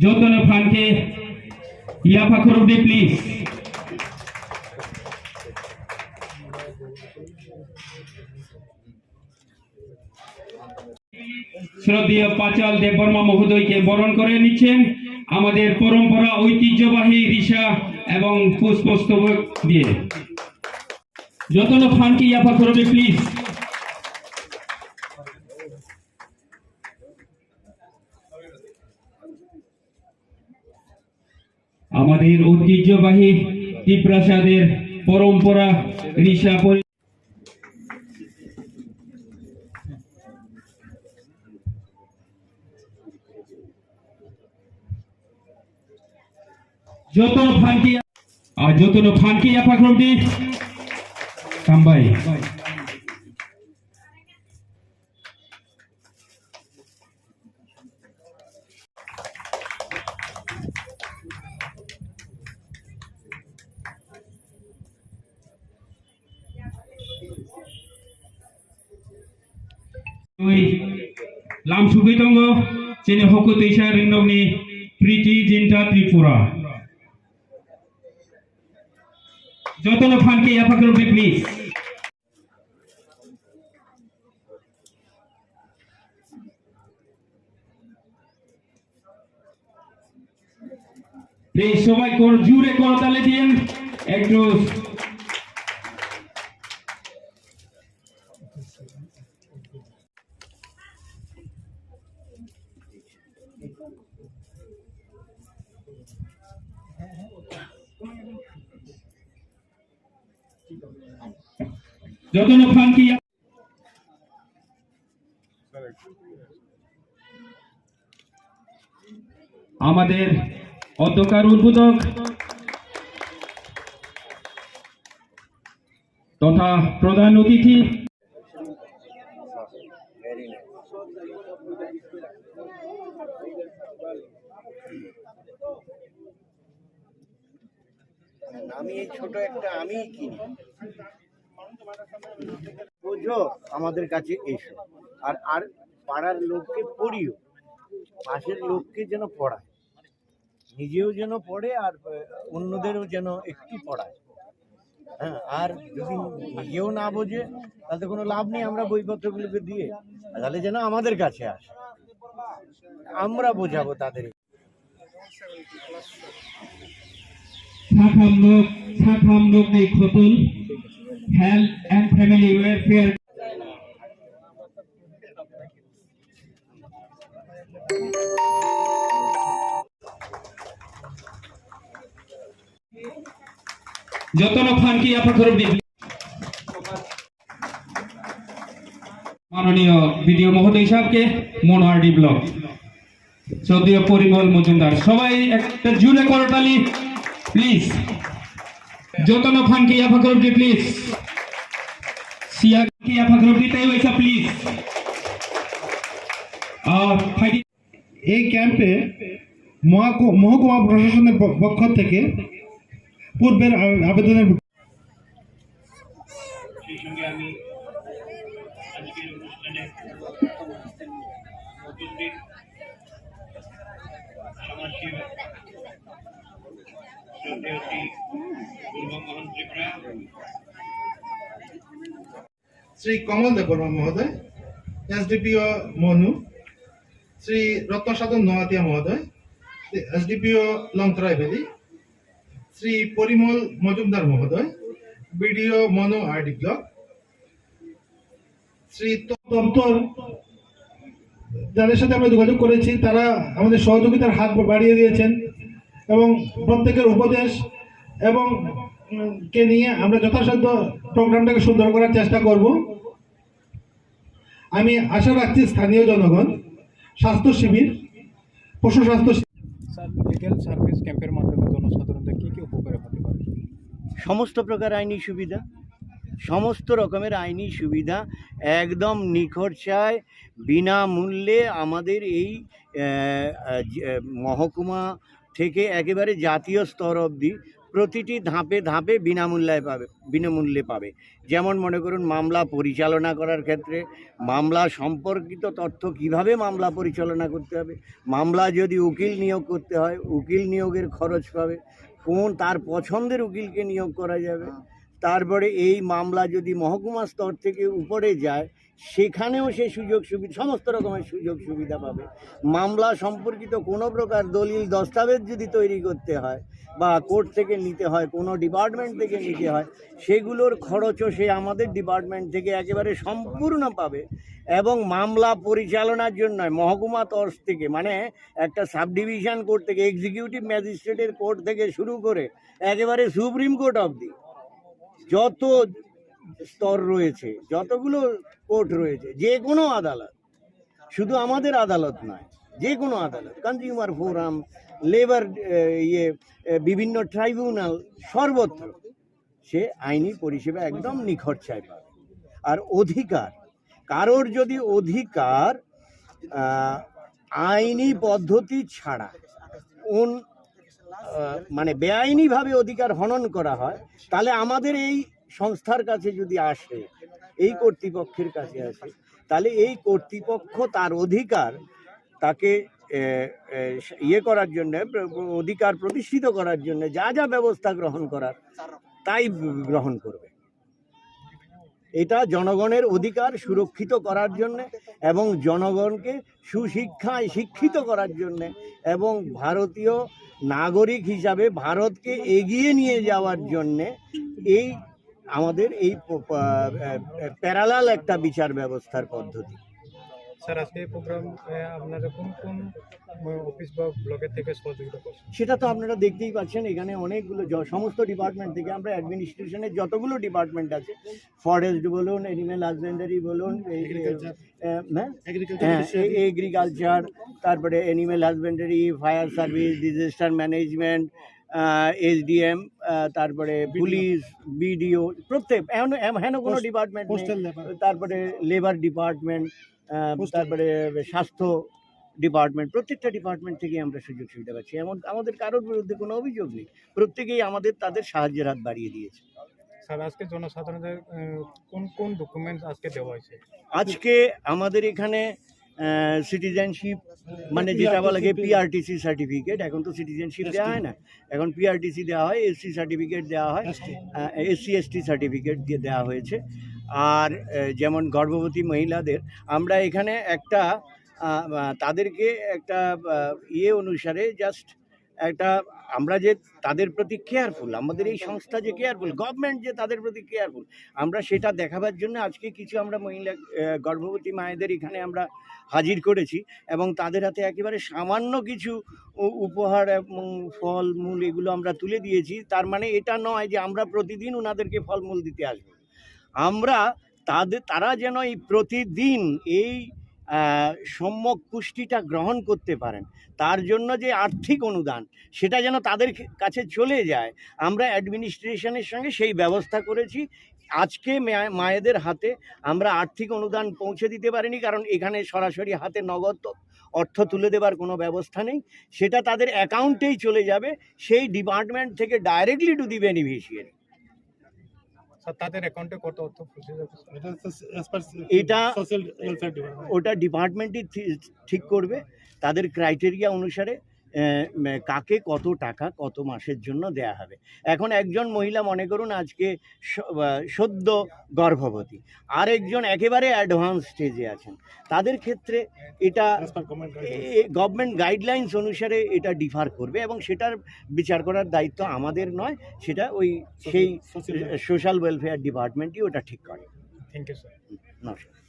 যতন খানকে ইয়াফা করবে প্লিজ। শ্রদ্ধেয় পাঁচাল দেববর্মা মহোদয়কে বরণ করে নিচ্ছেন আমাদের পরম্পরা ঐতিহ্যবাহী রিসা এবং পুষ্পস্তবক দিয়ে। যতন খানকে ইয়াফা করবে প্লিজ। আমাদের ঐতিহ্যবাহী ত্রিপ্রাসাদের পরম্পরা রিসা যতন খানকে ইয়াফা করবে কামবাই। লাম সুবিতঙ্গ চেনে হকুতৈসা রিন্নমনি প্রীতি জিন্টা ত্রিপুরা। যতন খানকে ইয়াফা করবে প্লিজ। প্লিজ সবাই জুড়ে করতালে দিন একটু। যতন খানকে আমাদের অধ্যকার উদ্বোধক তথা প্রধান অতিথি আমি এই ছোট একটা আমি কিনি বুঝো আমাদের কাছে এসো আর আর পাড়ার লোককে পড়িও, পাশের লোককে যেন পড়ায়, নিজেও যেন পড়ে আর অন্যদেরও যেন একটু পড়ায়। হ্যাঁ, আর যদি নিজেও না বোঝে তাতে কোনো লাভ নেই আমরা বইপত্রগুলোকে দিয়ে, তাহলে যেন আমাদের কাছে আসে, আমরা বোঝাবো তাদের। হেলথ এন্ড ফ্যামিলি ওয়েলফেয়ার যতন খানকে ইয়াফা করবে। মাননীয় ভিডিও মহোদয় সাহেবকে মনোহারডি ব্লক শ্রদ্ধেয় পরিমল মজুমদার সবাই একটা জুড়ে করতালি প্লিজ। যতন খানকে ইয়াফা করবে প্লিজ। সিয়াকে ইয়াফা করবে তাই হয়েছে প্লিজ। এই ক্যাম্পে মহকুমা প্রশাসনের পক্ষ থেকে পূর্বের আবেদনের সেই সঙ্গে আমি আজকের অনুষ্ঠানে উপস্থিত সমাজসেবা শ্রদ্ধেয় শ্রী পূর্বমোহন ত্রিপুরা শ্রী কমল দেববর্মা মহোদয়, এসডিপিও মনু, শ্রী রত্নসাধন নোয়াতিয়া মহোদয়, এসডিপিও লংতরাই ভ্যালি, শ্রী পরিমল মজুমদার মহোদয়, বিডিও মনো আরডি ব্লক, শ্রী দপ্তর যাদের সাথে আমরা যোগাযোগ করেছি তারা আমাদের সহযোগিতার হাত বাড়িয়ে দিয়েছেন এবং প্রত্যেকের উপদেশ এবং কে নিয়ে আমরা যথাসাধ্য প্রোগ্রামটাকে সুন্দর করার চেষ্টা করব। আমি আশা রাখছি স্থানীয় জনগণ স্বাস্থ্য শিবির, পশু স্বাস্থ্য লিগ্যাল সার্ভিস ক্যাম্পের মাধ্যমে জনসাধারণদের কী কী উপকার হতে পারে? সমস্ত প্রকার আইনি সুবিধা, সমস্ত রকমের আইনি সুবিধা একদম নিখরচায় বিনামূল্যে আমাদের এই মহকুমা থেকে একেবারে জাতীয় স্তর অবধি প্রতিটি ধাপে ধাপে বিনামূল্যে পাবে। যেমন মনে করুন মামলা পরিচালনা করার ক্ষেত্রে মামলা সম্পর্কিত তথ্য, কিভাবে মামলা পরিচালনা করতে হবে, মামলা যদি উকিল নিয়োগ করতে হয় উকিল নিয়োগের খরচ পাবে, কোন তার পছন্দের উকিলকে নিয়োগ করা যাবে, তারপরে এই মামলা যদি মহকুমা স্তর থেকে উপরে যায় সেখানেও সে সুযোগ সুবিধা, সমস্ত রকমের সুযোগ সুবিধা পাবে। মামলা সম্পর্কিত কোনো প্রকার দলিল দস্তাবেজ যদি তৈরি করতে হয় বা কোর্ট থেকে নিতে হয়, কোনো ডিপার্টমেন্ট থেকে নিতে হয়, সেগুলোর খরচও সে আমাদের ডিপার্টমেন্ট থেকে একেবারে সম্পূর্ণ পাবে। এবং মামলা পরিচালনার জন্য মহকুমা তরফ থেকে, মানে একটা সাব ডিভিশন কোর্ট থেকে, এক্সিকিউটিভ ম্যাজিস্ট্রেটের কোর্ট থেকে শুরু করে একেবারে সুপ্রিম কোর্ট অবধি যত স্তর রয়েছে, যতগুলো কোর্ট রয়েছে, যে কোনো আদালত, শুধু আমাদের আদালত নয়, যে কোনো আদালত, কনজিউমার ফোরাম, লেবার বিভিন্ন ট্রাইব্যুনাল, সর্বত্র সে আইনি পরিষেবা একদম নিখরচায় পাবে। আর অধিকার, কারোর যদি অধিকার আইনি পদ্ধতি ছাড়া মানে বেআইনিভাবে অধিকার হনন করা হয়, তাহলে আমাদের এই সংস্থার কাছে যদি আসে, এই কর্তৃপক্ষের কাছে আসে, তাহলে এই কর্তৃপক্ষ তার অধিকার তাকে করার জন্য, অধিকার প্রতিষ্ঠিত করার জন্য যা যা ব্যবস্থা গ্রহণ করার তাই গ্রহণ করবে। এটা জনগণের অধিকার সুরক্ষিত করার জন্য এবং জনগণকে সুশিক্ষায় শিক্ষিত করার জন্য এবং ভারতীয় নাগরিক হিসাবে ভারতকে এগিয়ে নিয়ে যাওয়ার জন্যে এই আমাদের এই প্যারালাল একটা বিচার ব্যবস্থার পদ্ধতি। স্যার, আজকে এই প্রোগ্রাম আপনারা কোন কোন অফিস বা ব্লকের থেকে সহযোগিতা করছেন? সেটা তো আপনারা দেখতেই পাচ্ছেন, এখানে অনেকগুলো সমস্ত ডিপার্টমেন্ট থেকে আমরা অ্যাডমিনিস্ট্রেশনের যতগুলো ডিপার্টমেন্ট আছে, ফরেস্ট বলুন, এনিম্যাল হাজবেন্ডারি বলুন, এগ্রিকালচার, তারপরে animal husbandry, fire service, disaster management, SDM, তারপরে পুলিশ, বিডিও, প্রত্যেক হেন কোনো ডিপার্টমেন্ট, তারপরে লেবার ডিপার্টমেন্ট, তারপরে স্বাস্থ্য ডিপার্টমেন্ট, প্রত্যেকটা ডিপার্টমেন্ট থেকে আমরা সুযোগ সুবিধা পাচ্ছি। এমন আমাদের কারোর বিরুদ্ধে কোনো অভিযোগ নেই, প্রত্যেকেই তাদের সাহায্যের হাত বাড়িয়ে দিয়েছে। স্যার, আজকে জনসাধারণদের কোন কোন ডকুমেন্টস আজকে দেওয়া হয়েছে? আজকে আমাদের এখানে সিটিজেনশিপ, মানে যেটা বলা যায় পিআরটিসি সার্টিফিকেট, এখন তো সিটিজেনশিপ দেওয়া হয় না, এখন পিআরটিসি দেওয়া হয়, এসসি সার্টিফিকেট দেওয়া হয়, এসসি এসটি সার্টিফিকেট দিয়ে দেওয়া হয়েছে। আর যেমন গর্ভবতী মহিলাদের আমরা এখানে একটা তাদেরকে একটা অনুসারে জাস্ট একটা, আমরা যে তাদের প্রতি কেয়ারফুল, আমাদের এই সংস্থা যে কেয়ারফুল, গভর্নমেন্ট যে তাদের প্রতি কেয়ারফুল, আমরা সেটা দেখাবার জন্য আজকে কিছু আমরা মহিলা গর্ভবতী মায়েদের এখানে আমরা হাজির করেছি এবং তাদের হাতে একেবারে সামান্য কিছু উপহার এবং ফলমূল এগুলো আমরা তুলে দিয়েছি। তার মানে এটা নয় যে আমরা প্রতিদিন ওনাদেরকে ফলমূল দিতে আসবো, আমরা তারা যেন এই প্রতিদিন এই সম্যক পুষ্টিটা গ্রহণ করতে পারেন, তার জন্য যে আর্থিক অনুদান সেটা যেন তাদের কাছে চলে যায়, আমরা অ্যাডমিনিস্ট্রেশনের সঙ্গে সেই ব্যবস্থা করেছি। আজকে মায়েদের হাতে আমরা আর্থিক অনুদান পৌঁছে দিতে পারিনি, কারণ এখানে সরাসরি হাতে নগদ অর্থ তুলে দেবার কোনো ব্যবস্থা নেই, সেটা তাদের অ্যাকাউন্টেই চলে যাবে, সেই ডিপার্টমেন্ট থেকে ডাইরেক্টলি টু দি বেনিফিশিয়ারি। তাদের অ্যাকাউন্টে কত অর্থ? এটা ওটা ডিপার্টমেন্টই ঠিক করবে, তাদের ক্রাইটেরিয়া অনুসারে কাকে কত টাকা কত মাসের জন্য দেয়া হবে। এখন একজন মহিলা মনে করুন আজকে সদ্য গর্ভবতী, আরেকজন একেবারে অ্যাডভান্স স্টেজে আছেন, তাদের ক্ষেত্রে এটা গভর্নমেন্ট গাইডলাইন্স অনুসারে এটা ডিফার করবে এবং সেটার বিচার করার দায়িত্ব আমাদের নয়, সেটা সেই সোশ্যাল ওয়েলফেয়ার ডিপার্টমেন্টই ওটা ঠিক করে। Thank you sir. নমস্কার।